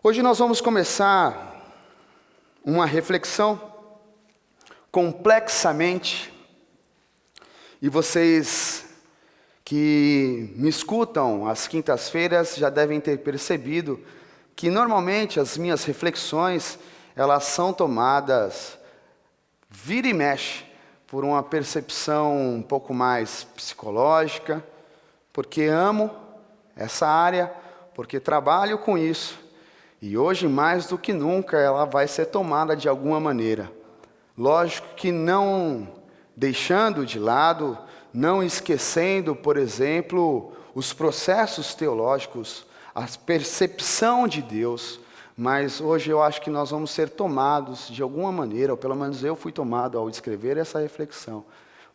Hoje nós vamos começar uma reflexão complexamente, e vocês que me escutam às quintas-feiras já devem ter percebido que normalmente as minhas reflexões, elas são tomadas vira e mexe por uma percepção um pouco mais psicológica, porque amo essa área, porque trabalho com isso. E hoje, mais do que nunca, ela vai ser tomada de alguma maneira. Lógico que não deixando de lado, não esquecendo, por exemplo, os processos teológicos, a percepção de Deus, mas hoje eu acho que nós vamos ser tomados de alguma maneira, ou pelo menos eu fui tomado ao escrever essa reflexão,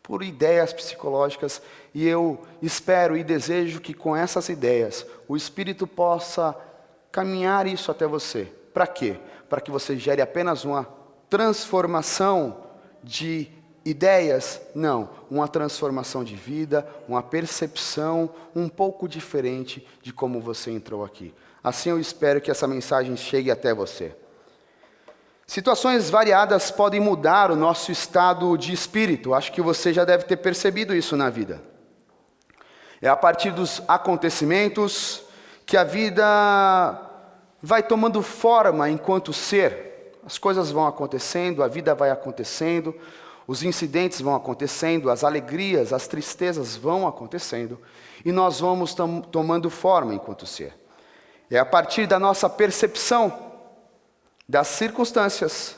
por ideias psicológicas, e eu espero e desejo que com essas ideias o Espírito possa caminhar isso até você. Para quê? Para que você gere apenas uma transformação de ideias? Não, uma transformação de vida, uma percepção um pouco diferente de como você entrou aqui. Assim eu espero que essa mensagem chegue até você. Situações variadas podem mudar o nosso estado de espírito. Acho que você já deve ter percebido isso na vida. É a partir dos acontecimentos que a vida vai tomando forma enquanto ser. As coisas vão acontecendo, a vida vai acontecendo, os incidentes vão acontecendo, as alegrias, as tristezas vão acontecendo, e nós vamos tomando forma enquanto ser. É a partir da nossa percepção das circunstâncias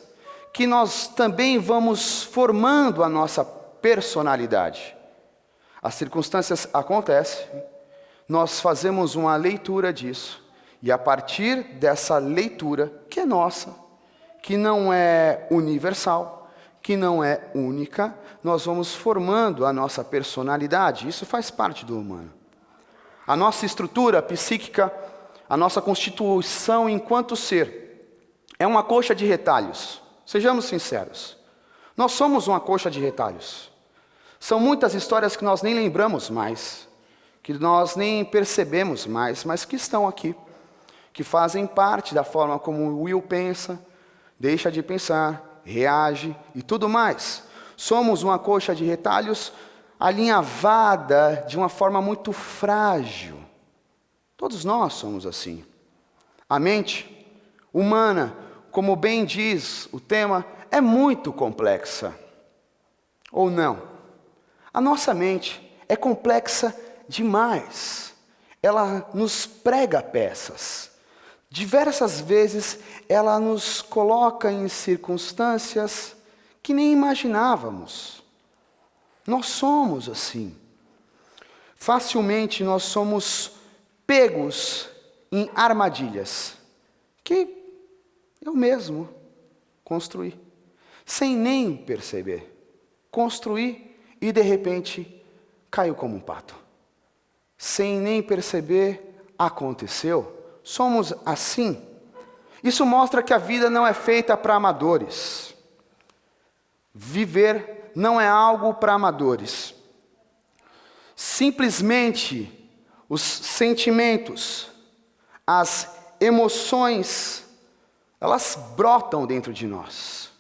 que nós também vamos formando a nossa personalidade. As circunstâncias acontecem, nós fazemos uma leitura disso, e a partir dessa leitura, que é nossa, que não é universal, que não é única, nós vamos formando a nossa personalidade. Isso faz parte do humano. A nossa estrutura psíquica, a nossa constituição enquanto ser, é uma coxa de retalhos. Sejamos sinceros. Nós somos uma coxa de retalhos. São muitas histórias que nós nem lembramos mais, que nós nem percebemos mais, mas que estão aqui, que fazem parte da forma como o Will pensa, deixa de pensar, reage e tudo mais. Somos uma coxa de retalhos alinhavada de uma forma muito frágil. Todos nós somos assim. A mente humana, como bem diz o tema, é muito complexa. Ou não? A nossa mente é complexa demais. Ela nos prega peças. Diversas vezes ela nos coloca em circunstâncias que nem imaginávamos. Nós somos assim. Facilmente nós somos pegos em armadilhas que eu mesmo construí, sem nem perceber. Construí e de repente caiu como um pato. Sem nem perceber, aconteceu. Somos assim. Isso mostra que a vida não é feita para amadores. Viver não é algo para amadores. Simplesmente os sentimentos, as emoções, elas brotam dentro de nós.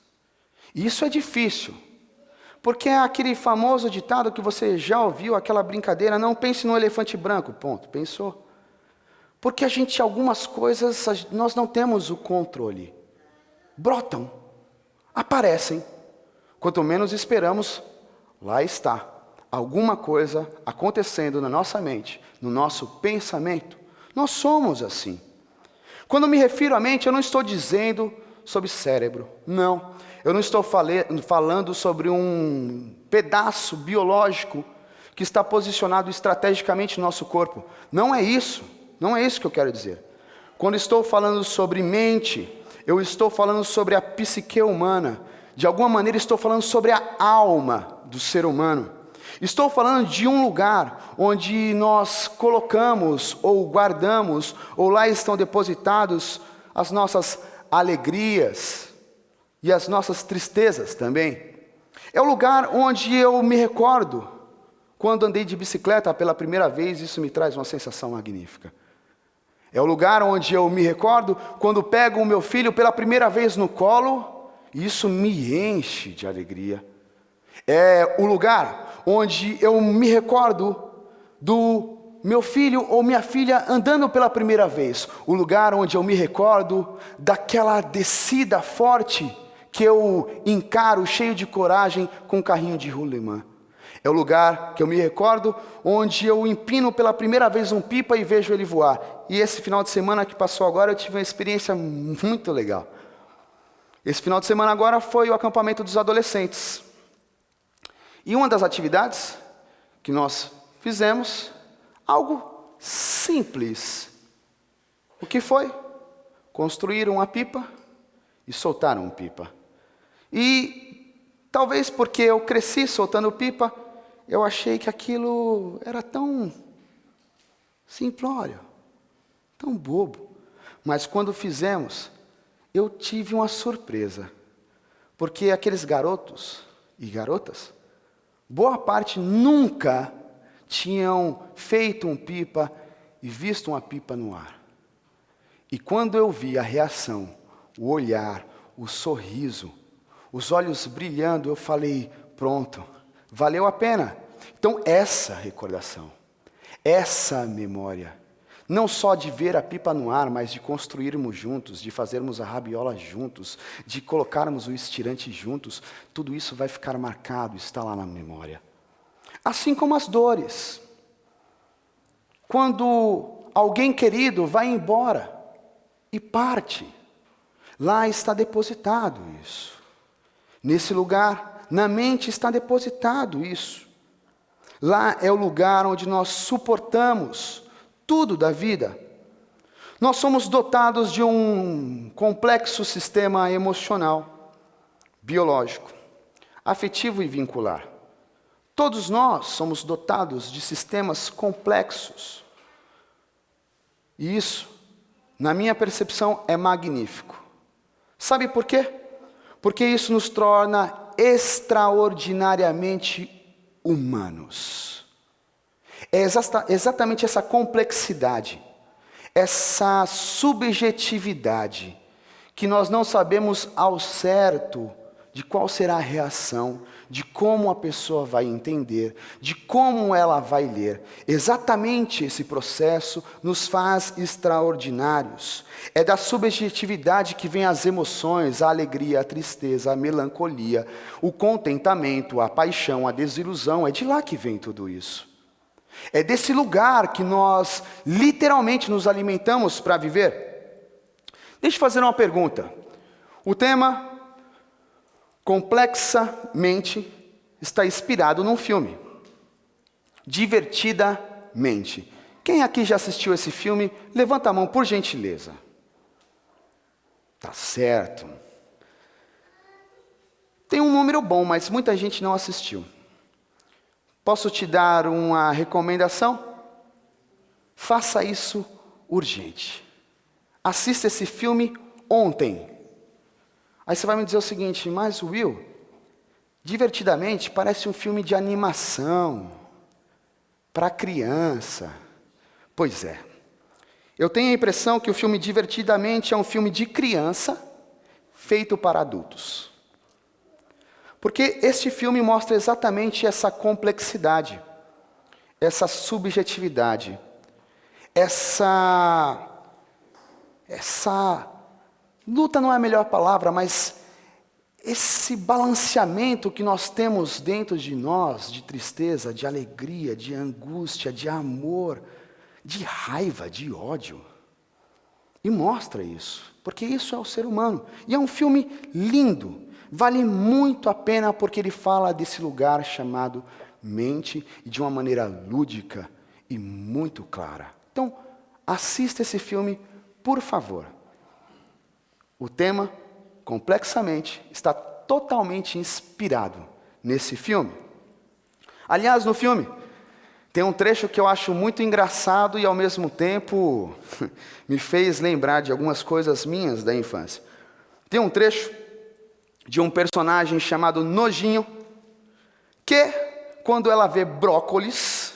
E isso é difícil. Porque é aquele famoso ditado que você já ouviu, aquela brincadeira, não pense no elefante branco, ponto, pensou. Porque algumas coisas, nós não temos o controle. Brotam, aparecem. Quanto menos esperamos, lá está. Alguma coisa acontecendo na nossa mente, no nosso pensamento. Nós somos assim. Quando me refiro à mente, eu não estou dizendo sobre cérebro. Não. Eu não estou falando sobre um pedaço biológico que está posicionado estrategicamente no nosso corpo. Não é isso. Não é isso que eu quero dizer. Quando estou falando sobre mente, eu estou falando sobre a psique humana. De alguma maneira estou falando sobre a alma do ser humano. Estou falando de um lugar onde nós colocamos ou guardamos, ou lá estão depositados as nossas alegrias e as nossas tristezas também. É o lugar onde eu me recordo quando andei de bicicleta pela primeira vez, isso me traz uma sensação magnífica. É o lugar onde eu me recordo quando pego o meu filho pela primeira vez no colo, e isso me enche de alegria. É o lugar onde eu me recordo do meu filho ou minha filha andando pela primeira vez. O lugar onde eu me recordo daquela descida forte que eu encaro cheio de coragem com um carrinho de rolimã. É o lugar que eu me recordo onde eu empino pela primeira vez um pipa e vejo ele voar. E esse final de semana que passou agora eu tive uma experiência muito legal. Esse final de semana agora foi o acampamento dos adolescentes. E uma das atividades que nós fizemos, algo simples. O que foi? Construíram uma pipa e soltaram uma pipa. E talvez porque eu cresci soltando pipa, eu achei que aquilo era tão simplório, tão bobo. Mas quando fizemos, eu tive uma surpresa. Porque aqueles garotos e garotas, boa parte nunca tinham feito um pipa e visto uma pipa no ar. E quando eu vi a reação, o olhar, o sorriso, os olhos brilhando, eu falei, pronto, valeu a pena. Então essa recordação, essa memória, não só de ver a pipa no ar, mas de construirmos juntos, de fazermos a rabiola juntos, de colocarmos o estirante juntos, tudo isso vai ficar marcado, está lá na memória. Assim como as dores. Quando alguém querido vai embora e parte, lá está depositado isso. Nesse lugar, na mente está depositado isso. Lá é o lugar onde nós suportamos tudo da vida. Nós somos dotados de um complexo sistema emocional, biológico, afetivo e vincular. Todos nós somos dotados de sistemas complexos. E isso, na minha percepção, é magnífico. Sabe por quê? Porque isso nos torna extraordinariamente humanos. É exatamente essa complexidade, essa subjetividade, que nós não sabemos ao certo de qual será a reação, de como a pessoa vai entender, de como ela vai ler. Exatamente esse processo nos faz extraordinários. É da subjetividade que vem as emoções, a alegria, a tristeza, a melancolia, o contentamento, a paixão, a desilusão. É de lá que vem tudo isso. É desse lugar que nós literalmente nos alimentamos para viver. Deixa eu fazer uma pergunta. O tema complexamente está inspirado num filme. Divertidamente. Quem aqui já assistiu esse filme? Levanta a mão, por gentileza. Tá certo. Tem um número bom, mas muita gente não assistiu. Posso te dar uma recomendação? Faça isso urgente. Assista esse filme ontem. Aí você vai me dizer o seguinte, mas Will, Divertidamente parece um filme de animação, para criança. Pois é. Eu tenho a impressão que o filme Divertidamente é um filme de criança, feito para adultos. Porque este filme mostra exatamente essa complexidade, essa subjetividade, essa luta não é a melhor palavra, mas esse balanceamento que nós temos dentro de nós, de tristeza, de alegria, de angústia, de amor, de raiva, de ódio. E mostra isso, porque isso é o ser humano. E é um filme lindo, vale muito a pena porque ele fala desse lugar chamado mente e de uma maneira lúdica e muito clara. Então, assista esse filme, por favor. O tema, complexamente, está totalmente inspirado nesse filme. Aliás, no filme, tem um trecho que eu acho muito engraçado e ao mesmo tempo me fez lembrar de algumas coisas minhas da infância. Tem um trecho de um personagem chamado Nojinho, que quando ela vê brócolis,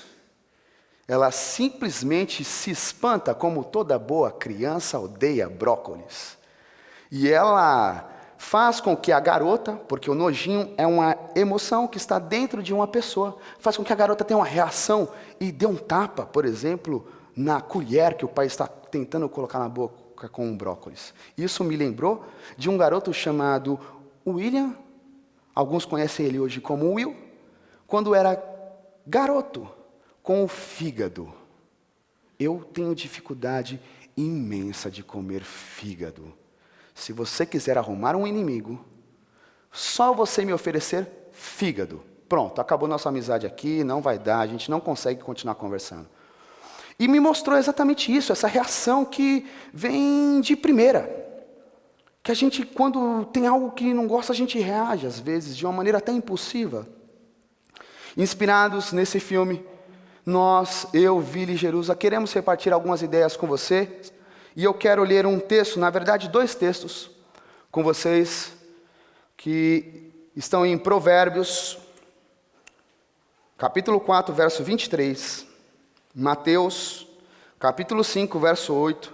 ela simplesmente se espanta, como toda boa criança odeia brócolis. E ela faz com que a garota, porque o nojinho é uma emoção que está dentro de uma pessoa, faz com que a garota tenha uma reação e dê um tapa, por exemplo, na colher que o pai está tentando colocar na boca com um brócolis. Isso me lembrou de um garoto chamado William, alguns conhecem ele hoje como Will, quando era garoto, com o fígado. Eu tenho dificuldade imensa de comer fígado. Se você quiser arrumar um inimigo, só você me oferecer fígado. Pronto, acabou nossa amizade aqui, não vai dar, a gente não consegue continuar conversando. E me mostrou exatamente isso, essa reação que vem de primeira. Que a gente, quando tem algo que não gosta, a gente reage, às vezes, de uma maneira até impulsiva. Inspirados nesse filme, nós, eu, Vili e Jerusa, queremos repartir algumas ideias com você. E eu quero ler um texto, na verdade 2 textos, com vocês, que estão em Provérbios, capítulo 4, verso 23, Mateus, capítulo 5, verso 8.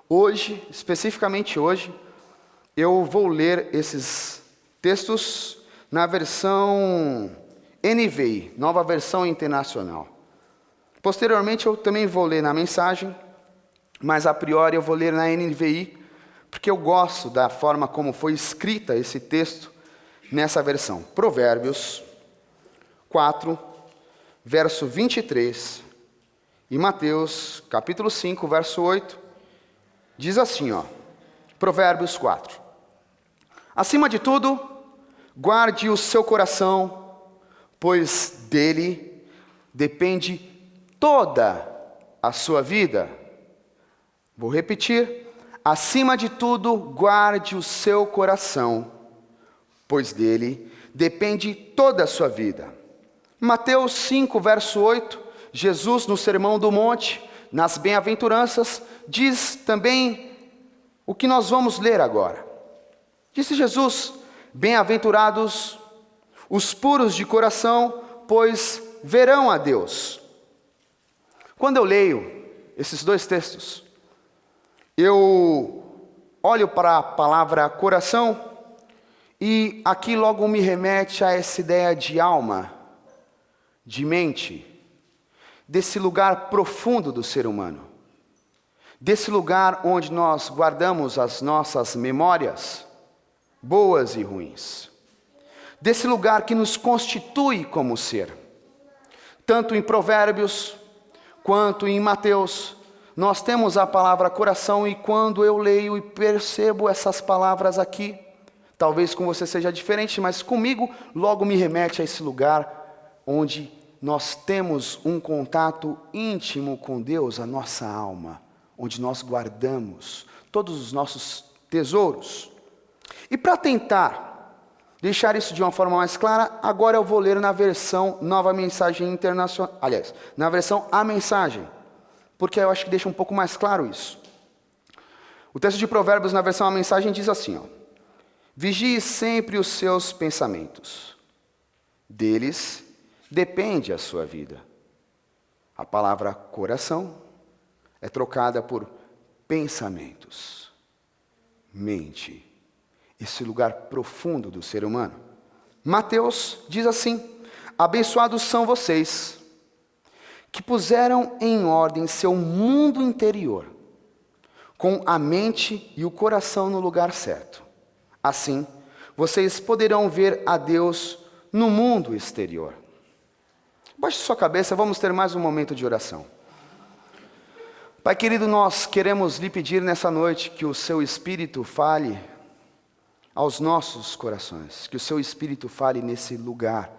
Hoje, especificamente hoje, eu vou ler esses textos na versão NVI, Nova Versão Internacional. Posteriormente, eu também vou ler na mensagem, mas a priori eu vou ler na NVI, porque eu gosto da forma como foi escrita esse texto nessa versão. Provérbios 4, verso 23, e Mateus, capítulo 5, verso 8, diz assim, Provérbios 4. Acima de tudo, guarde o seu coração, pois dele depende toda a sua vida. Vou repetir. Acima de tudo, guarde o seu coração, pois dele depende toda a sua vida. Mateus 5, verso 8, Jesus no Sermão do Monte, nas bem-aventuranças, diz também o que nós vamos ler agora. Disse Jesus: bem-aventurados os puros de coração, pois verão a Deus. Quando eu leio esses 2 textos, eu olho para a palavra coração e aqui logo me remete a essa ideia de alma, de mente, desse lugar profundo do ser humano, desse lugar onde nós guardamos as nossas memórias, boas e ruins, desse lugar que nos constitui como ser. Tanto em Provérbios quanto em Mateus, nós temos a palavra coração, e quando eu leio e percebo essas palavras aqui, talvez com você seja diferente, mas comigo logo me remete a esse lugar onde nós temos um contato íntimo com Deus, a nossa alma, onde nós guardamos todos os nossos tesouros. E para tentar deixar isso de uma forma mais clara, agora eu vou ler na versão Nova Mensagem Internacional, aliás, na versão A Mensagem, porque eu acho que deixa um pouco mais claro isso. O texto de Provérbios na versão A Mensagem diz assim, vigie sempre os seus pensamentos, deles depende a sua vida. A palavra coração é trocada por pensamentos, mente, esse lugar profundo do ser humano. Mateus diz assim: abençoados são vocês, que puseram em ordem seu mundo interior, com a mente e o coração no lugar certo. Assim, vocês poderão ver a Deus no mundo exterior. Baixe sua cabeça, vamos ter mais um momento de oração. Pai querido, nós queremos lhe pedir nessa noite que o seu Espírito fale aos nossos corações, que o seu Espírito fale nesse lugar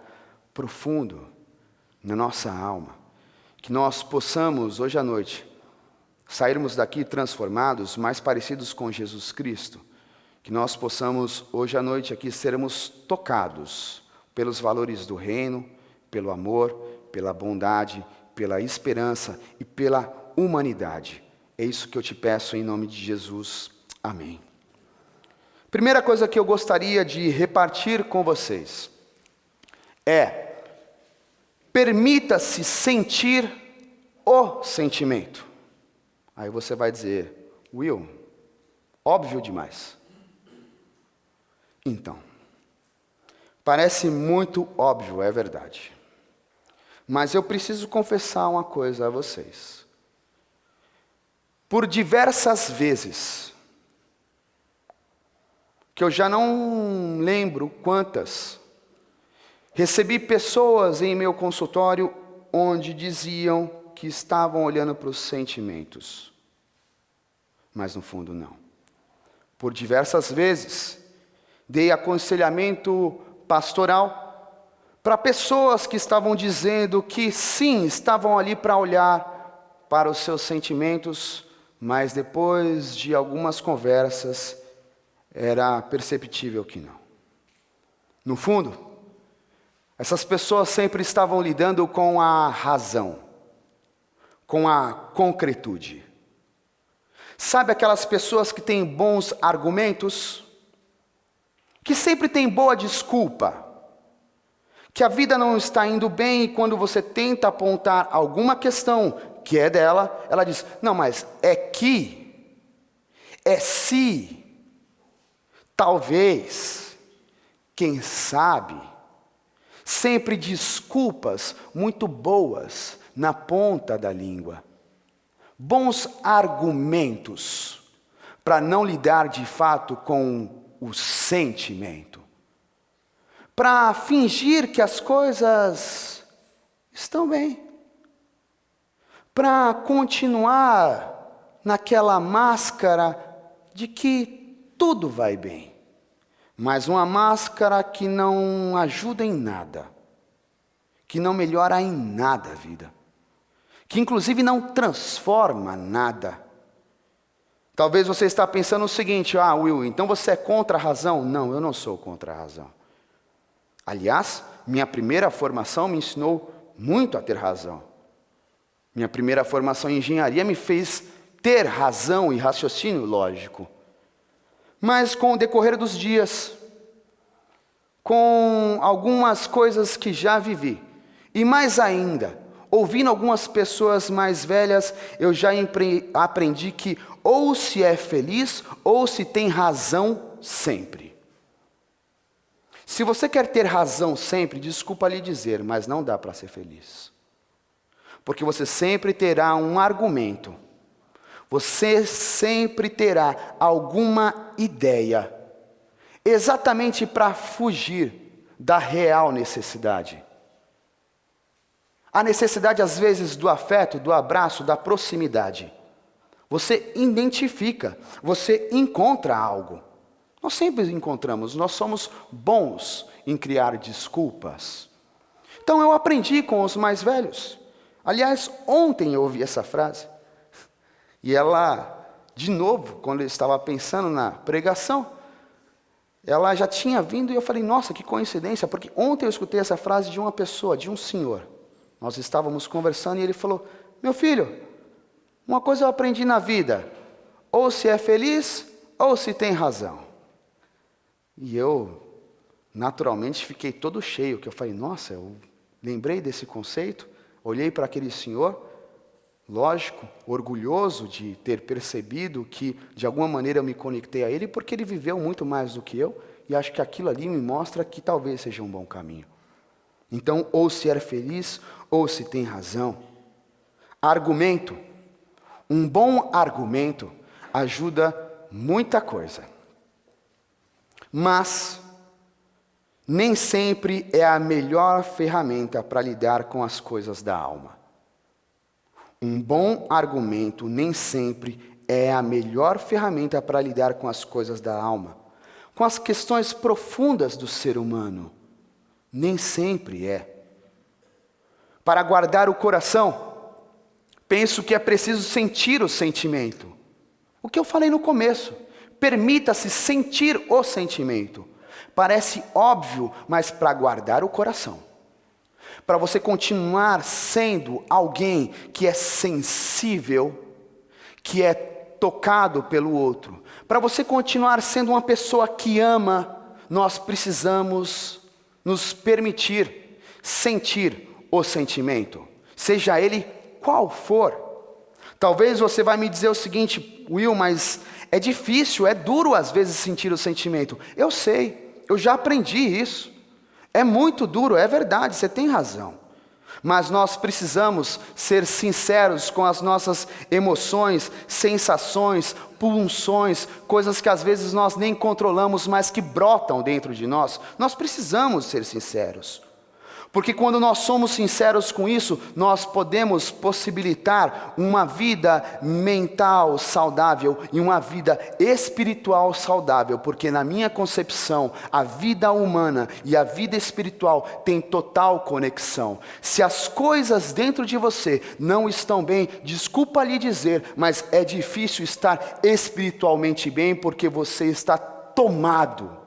profundo, na nossa alma, que nós possamos hoje à noite sairmos daqui transformados, mais parecidos com Jesus Cristo, que nós possamos hoje à noite aqui sermos tocados pelos valores do reino, pelo amor, pela bondade, pela esperança e pela humanidade. É isso que eu te peço em nome de Jesus. Amém. Primeira coisa que eu gostaria de repartir com vocês é: permita-se sentir o sentimento. Aí você vai dizer: Will, óbvio demais. Então, parece muito óbvio, é verdade. Mas eu preciso confessar uma coisa a vocês. Por diversas vezes, que eu já não lembro quantas, recebi pessoas em meu consultório onde diziam que estavam olhando para os sentimentos. Mas no fundo não. Por diversas vezes, dei aconselhamento pastoral para pessoas que estavam dizendo que sim, estavam ali para olhar para os seus sentimentos, mas depois de algumas conversas, era perceptível que não. No fundo, essas pessoas sempre estavam lidando com a razão, com a concretude. Sabe aquelas pessoas que têm bons argumentos? Que sempre têm boa desculpa? Que a vida não está indo bem e quando você tenta apontar alguma questão que é dela, ela diz: não, mas é que, é se, talvez, quem sabe. Sempre desculpas muito boas na ponta da língua. Bons argumentos para não lidar de fato com o sentimento. Para fingir que as coisas estão bem. Para continuar naquela máscara de que tudo vai bem. Mas uma máscara que não ajuda em nada. Que não melhora em nada a vida. Que inclusive não transforma nada. Talvez você está pensando o seguinte: ah, Will, então você é contra a razão? Não, eu não sou contra a razão. Aliás, minha primeira formação me ensinou muito a ter razão. Minha primeira formação em engenharia me fez ter razão e raciocínio lógico. Mas com o decorrer dos dias, com algumas coisas que já vivi, e mais ainda, ouvindo algumas pessoas mais velhas, eu já aprendi que ou se é feliz ou se tem razão sempre. Se você quer ter razão sempre, desculpa lhe dizer, mas não dá para ser feliz. Porque você sempre terá um argumento. Você sempre terá alguma ideia. Exatamente para fugir da real necessidade. A necessidade, às vezes, do afeto, do abraço, da proximidade. Você identifica, você encontra algo. Nós sempre encontramos, nós somos bons em criar desculpas. Então eu aprendi com os mais velhos. Aliás, ontem eu ouvi essa frase. E ela, de novo, quando eu estava pensando na pregação, ela já tinha vindo e eu falei: nossa, que coincidência, porque ontem eu escutei essa frase de uma pessoa, de um senhor. Nós estávamos conversando e ele falou: meu filho, uma coisa eu aprendi na vida, ou se é feliz, ou se tem razão. E eu, naturalmente, fiquei todo cheio, que eu falei: nossa, eu lembrei desse conceito, olhei para aquele senhor, lógico, orgulhoso de ter percebido que, de alguma maneira, eu me conectei a ele, porque ele viveu muito mais do que eu, e acho que aquilo ali me mostra que talvez seja um bom caminho. Então, ou se é feliz, ou se tem razão. Argumento. Um bom argumento ajuda muita coisa. Mas nem sempre é a melhor ferramenta para lidar com as coisas da alma. Um bom argumento nem sempre é a melhor ferramenta para lidar com as coisas da alma, com as questões profundas do ser humano. Nem sempre é. Para guardar o coração, penso que é preciso sentir o sentimento. O que eu falei no começo. Permita-se sentir o sentimento. Parece óbvio, mas para guardar o coração. para você continuar sendo alguém que é sensível, que é tocado pelo outro, para você continuar sendo uma pessoa que ama, nós precisamos nos permitir sentir o sentimento, seja ele qual for. Talvez você vai me dizer o seguinte: Will, mas é difícil, é duro às vezes sentir o sentimento. Eu sei, eu já aprendi isso. É muito duro, é verdade, você tem razão. Mas nós precisamos ser sinceros com as nossas emoções, sensações, pulsões, coisas que às vezes nós nem controlamos, mas que brotam dentro de nós. Nós precisamos ser sinceros. Porque quando nós somos sinceros com isso, nós podemos possibilitar uma vida mental saudável e uma vida espiritual saudável. Porque na minha concepção, a vida humana e a vida espiritual têm total conexão. Se as coisas dentro de você não estão bem, desculpa lhe dizer, mas é difícil estar espiritualmente bem, porque você está tomado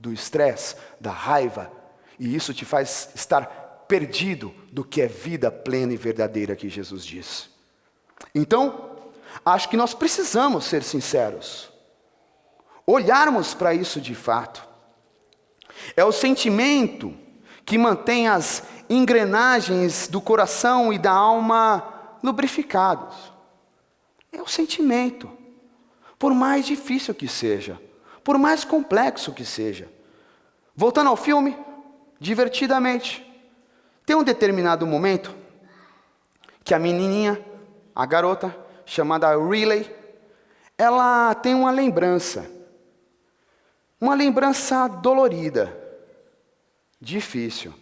do estresse, da raiva. E isso te faz estar perdido do que é vida plena e verdadeira que Jesus diz. Então, acho que nós precisamos ser sinceros. Olharmos para isso de fato. É o sentimento que mantém as engrenagens do coração e da alma lubrificados. É o sentimento. Por mais difícil que seja, por mais complexo que seja. Voltando ao filme, divertidamente, tem um determinado momento que a menininha, a garota, chamada Riley, ela tem uma lembrança dolorida, difícil,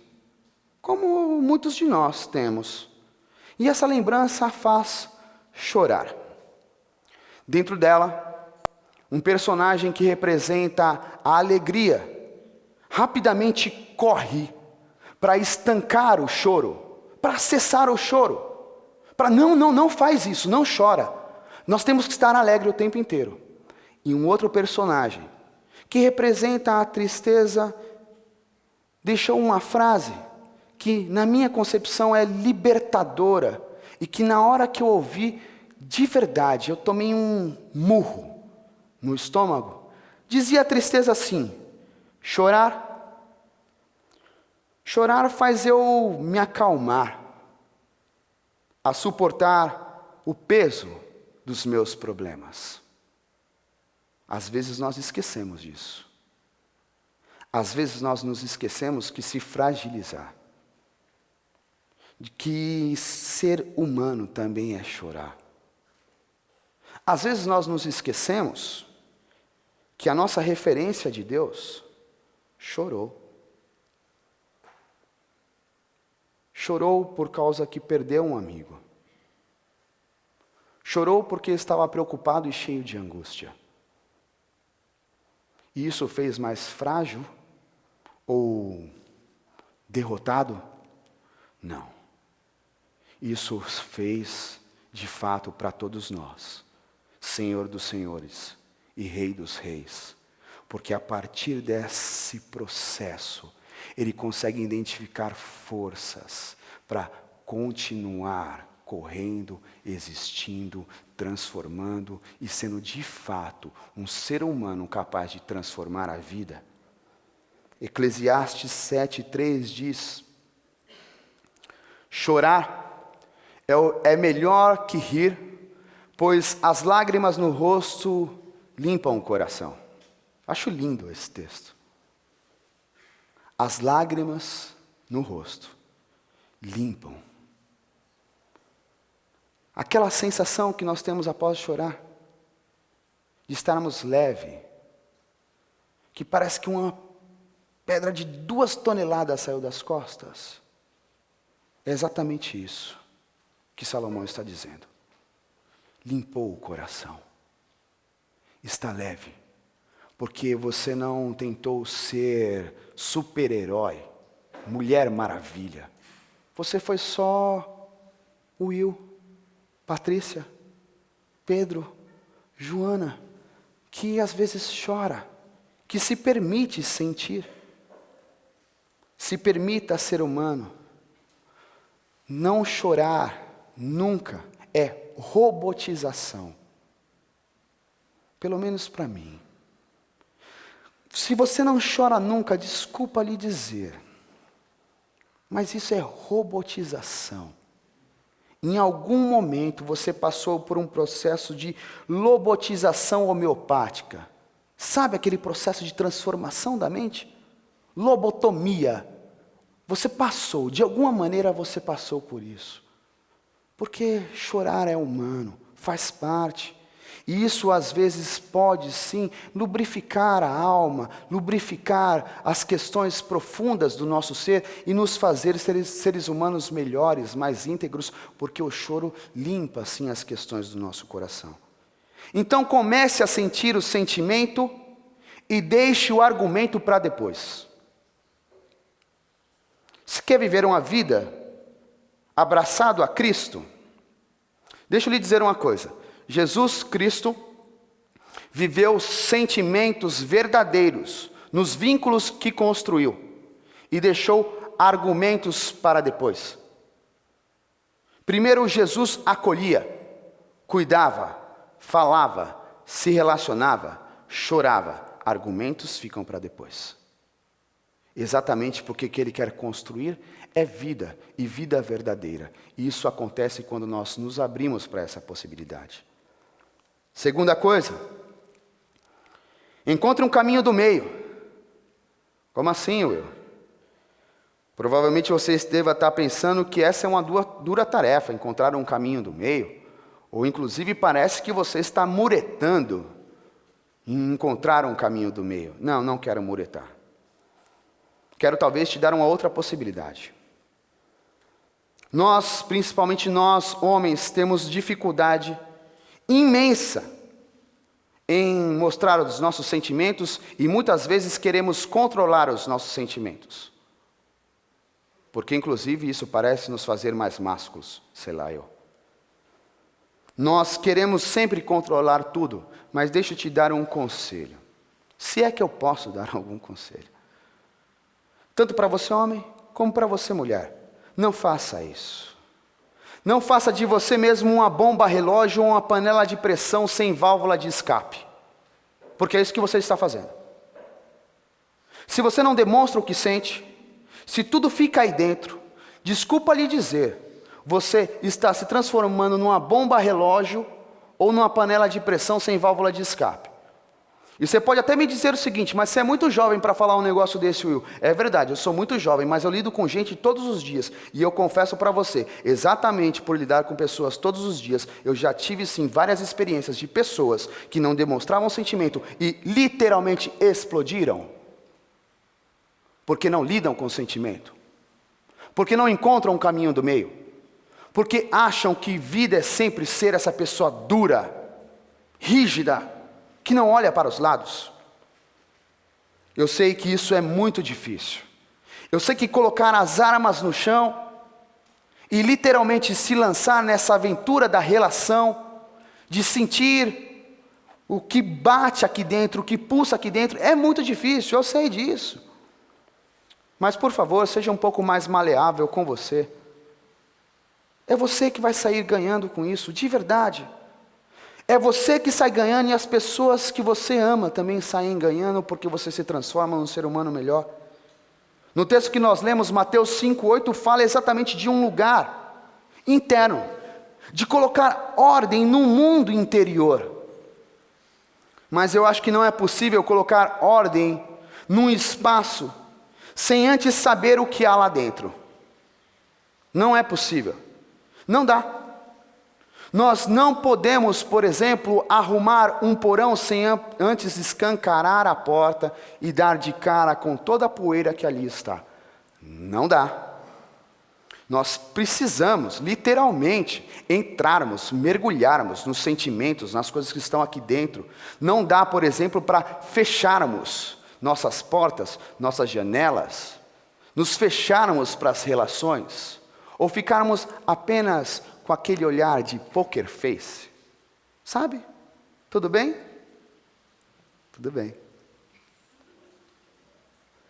como muitos de nós temos. E essa lembrança a faz chorar. Dentro dela, um personagem que representa a alegria, rapidamente corre para estancar o choro, para cessar o choro, para não faz isso, não chora. Nós temos que estar alegre o tempo inteiro. E um outro personagem, que representa a tristeza, deixou uma frase que na minha concepção é libertadora, e que na hora que eu ouvi, de verdade, eu tomei um murro no estômago. Dizia a tristeza assim: chorar faz eu me acalmar, a suportar o peso dos meus problemas. Às vezes nós esquecemos disso. Às vezes nós nos esquecemos que se fragilizar, de que ser humano também é chorar. Às vezes nós nos esquecemos que a nossa referência de Deus chorou. Chorou por causa que perdeu um amigo. Chorou porque estava preocupado e cheio de angústia. E isso o fez mais frágil ou derrotado? Não. Isso fez, de fato, para todos nós, Senhor dos senhores e Rei dos reis. Porque a partir desse processo, ele consegue identificar forças para continuar correndo, existindo, transformando e sendo de fato um ser humano capaz de transformar a vida. Eclesiastes 7:3 diz: chorar é melhor que rir, pois as lágrimas no rosto limpam o coração. Acho lindo esse texto. As lágrimas no rosto limpam. Aquela sensação que nós temos após chorar, de estarmos leve, que parece que uma pedra de 2 toneladas saiu das costas. É exatamente isso que Salomão está dizendo. Limpou o coração. Está leve. Porque você não tentou ser super-herói, Mulher Maravilha. Você foi só Will, Patrícia, Pedro, Joana, que às vezes chora, que se permite sentir. Se permita ser humano. Não chorar nunca é robotização. Pelo menos para mim. Se você não chora nunca, desculpa lhe dizer, mas isso é robotização. Em algum momento você passou por um processo de lobotização homeopática. Sabe aquele processo de transformação da mente? Lobotomia. Você passou, de alguma maneira você passou por isso. Porque chorar é humano, faz parte. E isso às vezes pode sim lubrificar a alma, lubrificar as questões profundas do nosso ser e nos fazer seres humanos melhores, mais íntegros, porque o choro limpa sim as questões do nosso coração. Então comece a sentir o sentimento e deixe o argumento para depois. Se quer viver uma vida abraçado a Cristo, deixa eu lhe dizer uma coisa. Jesus Cristo viveu sentimentos verdadeiros nos vínculos que construiu e deixou argumentos para depois. Primeiro, Jesus acolhia, cuidava, falava, se relacionava, chorava. Argumentos ficam para depois. Exatamente porque o que Ele quer construir é vida, e vida verdadeira. E isso acontece quando nós nos abrimos para essa possibilidade. Segunda coisa, encontre um caminho do meio. Como assim, Will? Provavelmente você deva estar pensando que essa é uma dura tarefa, encontrar um caminho do meio. Ou inclusive parece que você está muretando em encontrar um caminho do meio. Não, não quero muretar. Quero talvez te dar uma outra possibilidade. Nós, principalmente nós, homens, temos dificuldade imensa em mostrar os nossos sentimentos e muitas vezes queremos controlar os nossos sentimentos. Porque inclusive isso parece nos fazer mais másculos, sei lá eu. Nós queremos sempre controlar tudo, mas deixa eu te dar um conselho. Se é que eu posso dar algum conselho. Tanto para você homem, como para você mulher. Não faça isso. Não faça de você mesmo uma bomba relógio ou uma panela de pressão sem válvula de escape. Porque é isso que você está fazendo. Se você não demonstra o que sente, se tudo fica aí dentro, desculpa lhe dizer, você está se transformando numa bomba relógio ou numa panela de pressão sem válvula de escape. E você pode até me dizer o seguinte, mas você é muito jovem para falar um negócio desse, Will. É verdade, eu sou muito jovem, mas eu lido com gente todos os dias. E eu confesso para você, exatamente por lidar com pessoas todos os dias, eu já tive sim várias experiências de pessoas que não demonstravam sentimento e literalmente explodiram. Porque não lidam com o sentimento. Porque não encontram um caminho do meio. Porque acham que vida é sempre ser essa pessoa dura, rígida, que não olha para os lados. Eu sei que isso é muito difícil. Eu sei que colocar as armas no chão e literalmente se lançar nessa aventura da relação, de sentir o que bate aqui dentro, o que pulsa aqui dentro, é muito difícil, eu sei disso. Mas por favor, seja um pouco mais maleável com você. É você que vai sair ganhando com isso, de verdade. É você que sai ganhando e as pessoas que você ama também saem ganhando porque você se transforma num ser humano melhor. No texto que nós lemos, Mateus 5:8, fala exatamente de um lugar interno, de colocar ordem no mundo interior. Mas eu acho que não é possível colocar ordem num espaço sem antes saber o que há lá dentro. Não é possível. Não dá. Nós não podemos, por exemplo, arrumar um porão sem antes escancarar a porta e dar de cara com toda a poeira que ali está. Não dá. Nós precisamos, literalmente, entrarmos, mergulharmos nos sentimentos, nas coisas que estão aqui dentro. Não dá, por exemplo, para fecharmos nossas portas, nossas janelas, nos fecharmos para as relações, ou ficarmos apenas com aquele olhar de poker face, sabe? Tudo bem? Tudo bem.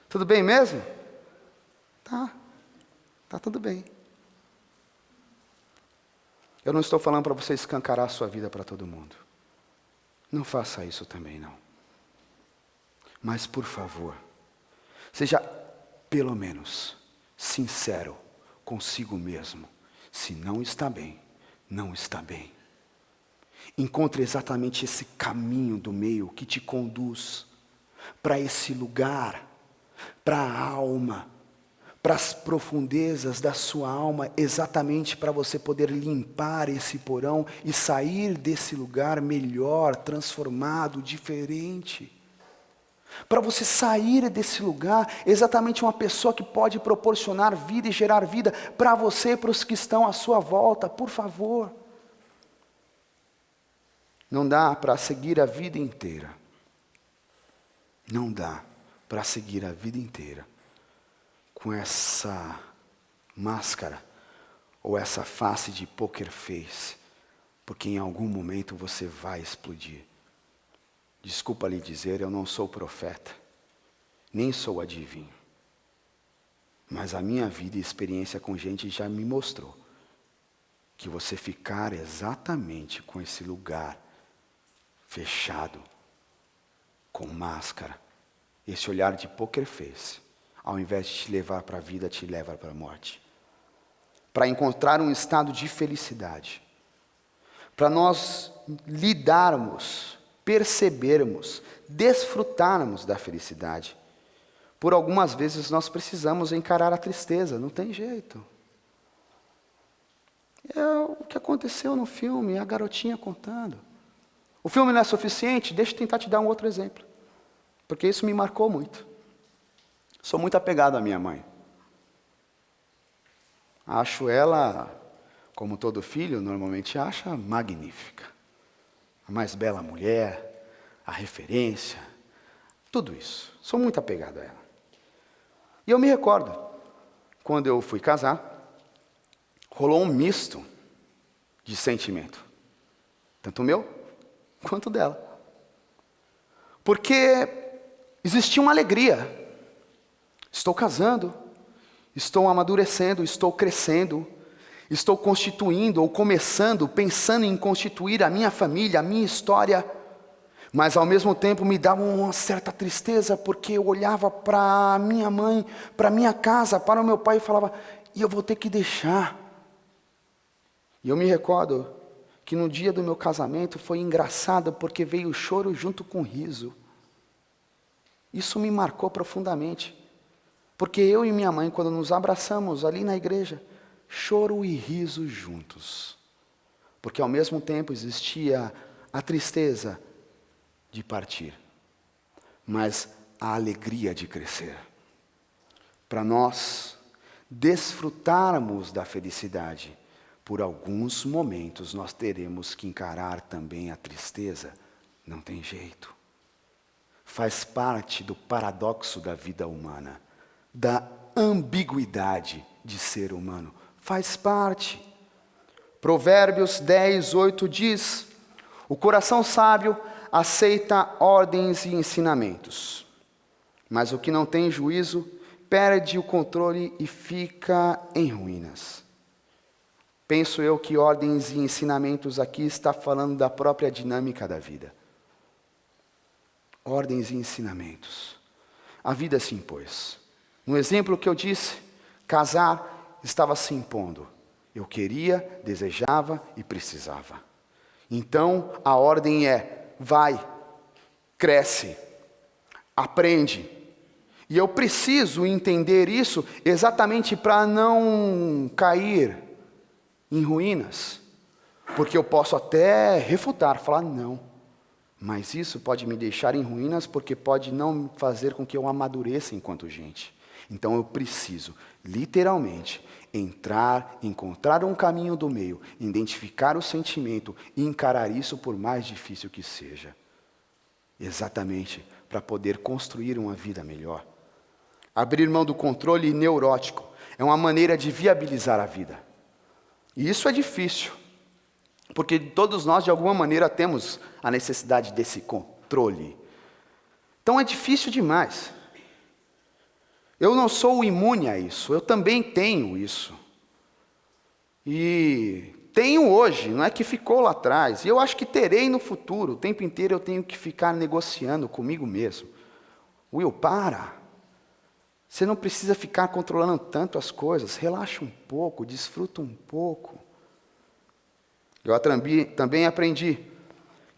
Tudo bem mesmo? Tá tudo bem. Eu não estou falando para você escancarar a sua vida para todo mundo. Não faça isso também, não. Mas, por favor, seja pelo menos sincero consigo mesmo. Se não está bem, não está bem. Encontre exatamente esse caminho do meio que te conduz para esse lugar, para a alma, para as profundezas da sua alma, exatamente para você poder limpar esse porão e sair desse lugar melhor, transformado, diferente. Para você sair desse lugar, exatamente uma pessoa que pode proporcionar vida e gerar vida para você e para os que estão à sua volta, por favor. Não dá para seguir a vida inteira. Não dá para seguir a vida inteira com essa máscara ou essa face de poker face, porque em algum momento você vai explodir. Desculpa lhe dizer, eu não sou profeta, nem sou adivinho. Mas a minha vida e experiência com gente já me mostrou que você ficar exatamente com esse lugar fechado, com máscara, esse olhar de poker face, ao invés de te levar para a vida, te leva para a morte. Para encontrar um estado de felicidade, para nós lidarmos, percebermos, desfrutarmos da felicidade. Por algumas vezes nós precisamos encarar a tristeza, não tem jeito. É o que aconteceu no filme, a garotinha contando. O filme não é suficiente? Deixa eu tentar te dar um outro exemplo, porque isso me marcou muito. Sou muito apegado à minha mãe. Acho ela, como todo filho normalmente acha, magnífica. A mais bela mulher, a referência, tudo isso. Sou muito apegado a ela. E eu me recordo, quando eu fui casar, rolou um misto de sentimento. Tanto o meu, quanto dela. Porque existia uma alegria. Estou casando, estou amadurecendo, estou crescendo, estou constituindo ou começando, pensando em constituir a minha família, a minha história. Mas ao mesmo tempo me dava uma certa tristeza, porque eu olhava para minha mãe, para minha casa, para o meu pai e falava, e eu vou ter que deixar. E eu me recordo que no dia do meu casamento foi engraçado, porque veio o choro junto com o riso. Isso me marcou profundamente. Porque eu e minha mãe, quando nos abraçamos ali na igreja, choro e riso juntos. Porque ao mesmo tempo existia a tristeza de partir, mas a alegria de crescer. Para nós desfrutarmos da felicidade, por alguns momentos nós teremos que encarar também a tristeza. Não tem jeito. Faz parte do paradoxo da vida humana, da ambiguidade de ser humano. Faz parte. Provérbios 10:8 diz: o coração sábio aceita ordens e ensinamentos, mas o que não tem juízo perde o controle e fica em ruínas. Penso eu que ordens e ensinamentos aqui está falando da própria dinâmica da vida. Ordens e ensinamentos. A vida se impôs. No exemplo que eu disse, casar estava se impondo. Eu queria, desejava e precisava. Então, a ordem é, vai, cresce, aprende. E eu preciso entender isso exatamente para não cair em ruínas. Porque eu posso até refutar, falar não. Mas isso pode me deixar em ruínas porque pode não fazer com que eu amadureça enquanto gente. Então eu preciso, literalmente, entrar, encontrar um caminho do meio, identificar o sentimento e encarar isso por mais difícil que seja. Exatamente para poder construir uma vida melhor. Abrir mão do controle neurótico é uma maneira de viabilizar a vida. E isso é difícil, porque todos nós de alguma maneira temos a necessidade desse controle. Então é difícil demais. Eu não sou imune a isso, eu também tenho isso. E tenho hoje, não é que ficou lá atrás, e eu acho que terei no futuro. O tempo inteiro eu tenho que ficar negociando comigo mesmo. Will, para. Você não precisa ficar controlando tanto as coisas. Relaxa um pouco, desfruta um pouco. Eu também aprendi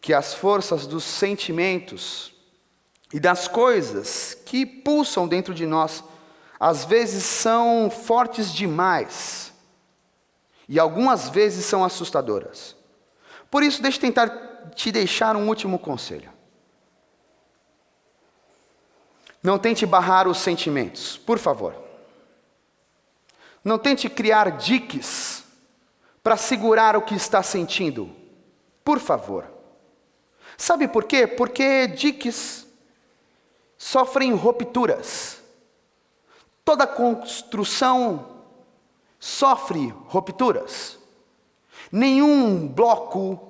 que as forças dos sentimentos e das coisas que pulsam dentro de nós, às vezes são fortes demais. E algumas vezes são assustadoras. Por isso, deixa eu tentar te deixar um último conselho. Não tente barrar os sentimentos, por favor. Não tente criar diques para segurar o que está sentindo, por favor. Sabe por quê? Porque diques sofrem rupturas. Toda construção sofre rupturas. Nenhum bloco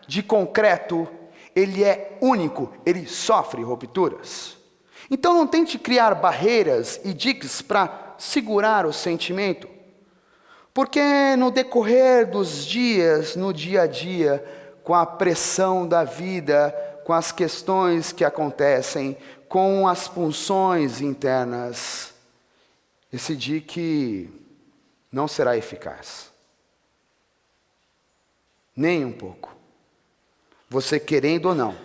de concreto, ele é único, ele sofre rupturas. Então não tente criar barreiras e diques para segurar o sentimento, porque no decorrer dos dias, no dia a dia, com a pressão da vida, com as questões que acontecem, com as pulsões internas, esse dique não será eficaz. Nem um pouco. Você querendo ou não,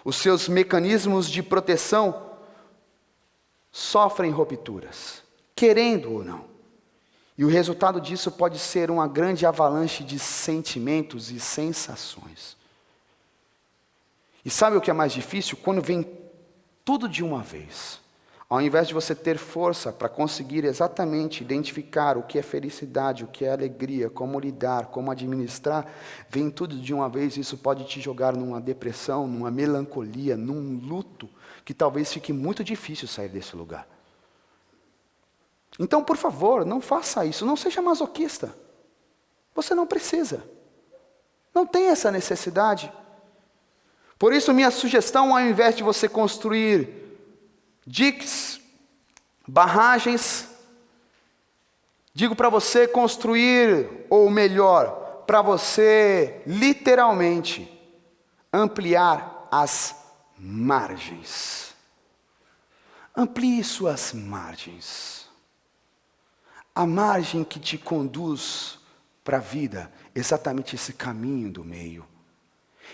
os seus mecanismos de proteção sofrem rupturas, querendo ou não. E o resultado disso pode ser uma grande avalanche de sentimentos e sensações. E sabe o que é mais difícil? Quando vem tudo de uma vez. Ao invés de você ter força para conseguir exatamente identificar o que é felicidade, o que é alegria, como lidar, como administrar, vem tudo de uma vez, isso pode te jogar numa depressão, numa melancolia, num luto, que talvez fique muito difícil sair desse lugar. Então, por favor, não faça isso, não seja masoquista. Você não precisa. Não tem essa necessidade. Por isso, minha sugestão, ao invés de você construir diques, barragens, digo para você construir, ou melhor, para você literalmente ampliar as margens. Amplie suas margens. A margem que te conduz para a vida, exatamente esse caminho do meio.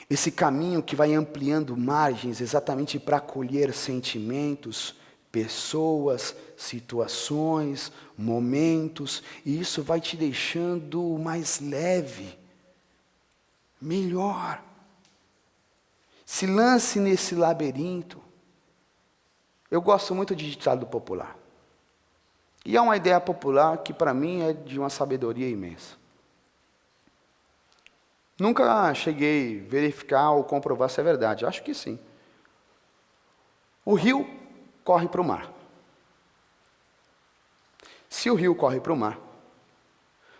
Esse caminho que vai ampliando margens exatamente para acolher sentimentos, pessoas, situações, momentos, e isso vai te deixando mais leve, melhor. Se lance nesse labirinto. Eu gosto muito de ditado popular. E é uma ideia popular que para mim é de uma sabedoria imensa. Nunca cheguei a verificar ou comprovar se é verdade. Acho que sim. O rio corre para o mar. Se o rio corre para o mar,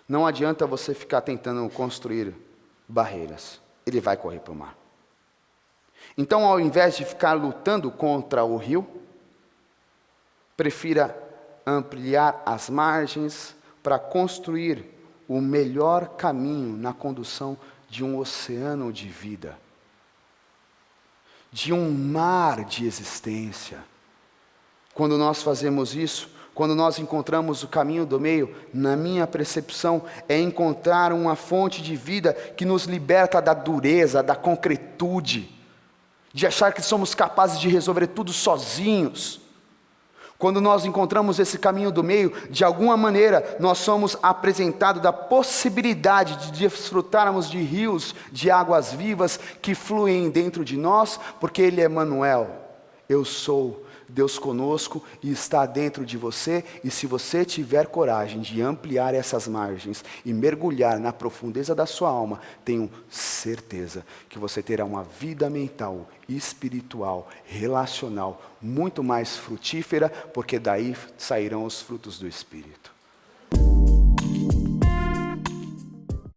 não adianta você ficar tentando construir barreiras. Ele vai correr para o mar. Então, ao invés de ficar lutando contra o rio, prefira ampliar as margens para construir o melhor caminho na condução de um oceano de vida, de um mar de existência. Quando nós fazemos isso, quando nós encontramos o caminho do meio, na minha percepção, é encontrar uma fonte de vida que nos liberta da dureza, da concretude, de achar que somos capazes de resolver tudo sozinhos. Quando nós encontramos esse caminho do meio, de alguma maneira, nós somos apresentados da possibilidade de desfrutarmos de rios, de águas vivas que fluem dentro de nós, porque Ele é Emmanuel. Eu sou, Deus conosco e está dentro de você, e se você tiver coragem de ampliar essas margens e mergulhar na profundeza da sua alma, tenho certeza que você terá uma vida mental, espiritual, relacional, muito mais frutífera, porque daí sairão os frutos do Espírito.